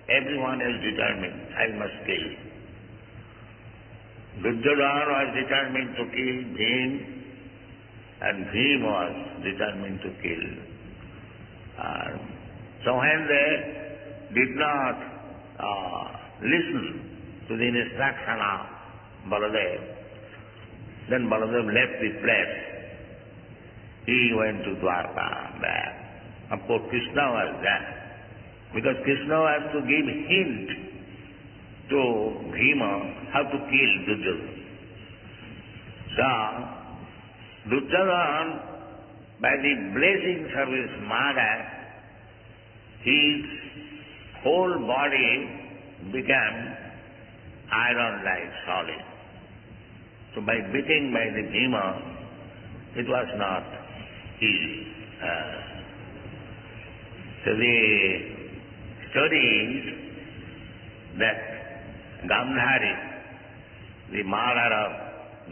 everyone is determined, I must kill. Duryodhana was determined to kill Bhim, and Bhim was determined to kill. So when they did not listen to the instruction of Baladev, then Baladev left the place. He went to Dwarka back. Of course, Krishna was there, because Krishna has to give hint to Bhima how to kill Duryodhana. So, Duryodhana, by the blessings of his mother, his whole body became iron-like solid. So by beating by the Bhima, it was not easy. So the story is that Gandhari, the mother of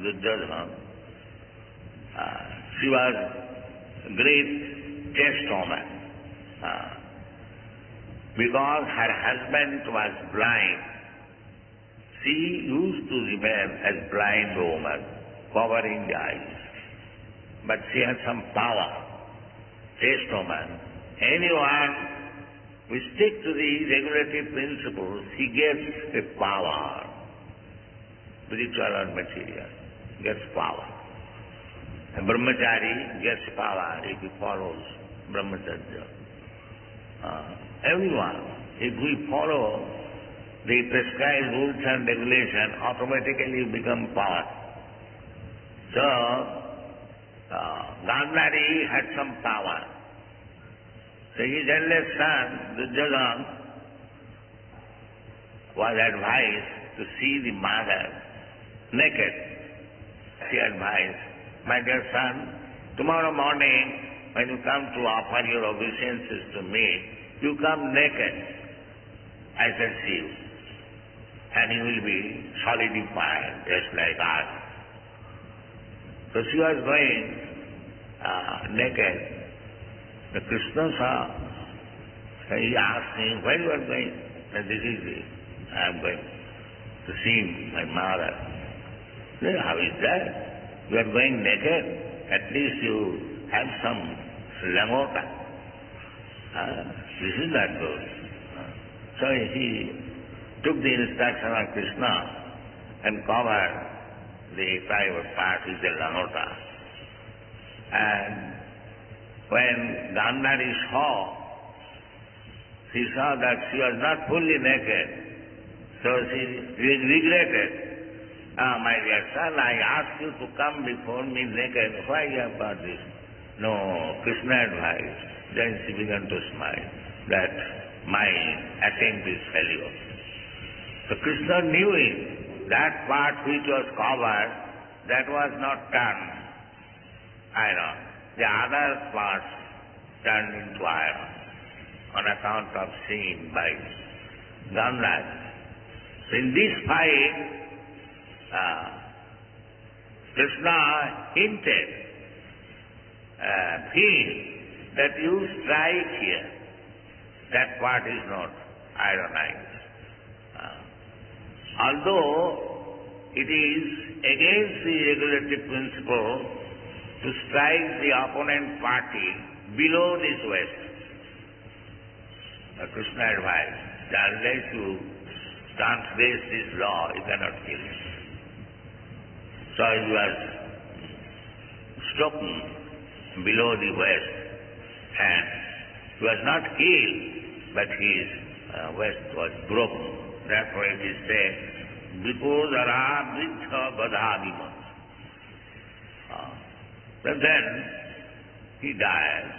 Duryodhana, she was a great chaste woman. Because her husband was blind, she used to remain as blind woman, covering the eyes. But she had some power, chaste woman. Anyone who stick to the regulative principles, he gets a power, spiritual or material, gets power. A brahmachari gets power if he follows brahmacharya. Everyone, if we follow the prescribed rules and regulation, automatically become power. So, Gandhari had some power. So his eldest son, Duryodhana, was advised to see the mother naked. She advised, my dear son, tomorrow morning when you come to offer your obeisances to me, you come naked. I shall see you. And you will be solidified just like us. So she was going naked. The Krishna saw. So he asked me, where you are going? And this is it. I am going to see my mother. Said, how is that? You are going naked. At least you have some langota. This is not good. So he took the instruction of Krishna and covered the private part with the langota. And when Gandhari saw, she saw that she was not fully naked. So she regretted. My dear son, I asked you to come before me naked. Why you have got this? No, Krishna advised. Then she began to smile that my attempt is failure. So Krishna knew it. That part which was covered, that was not turned iron. The other parts turned into iron on account of sin by Gandhari. So in this fight, Krishna hinted him that you strike here. That part is not ironized. Although it is against the regulative principle to strike the opponent party below this waist. Krishna advised that unless you transgress this law, you cannot kill him. So he was struck below the waist, and he was not killed, but his waist was broken. Therefore it is said, Vipodara Vidha Gadhavima. But then he died.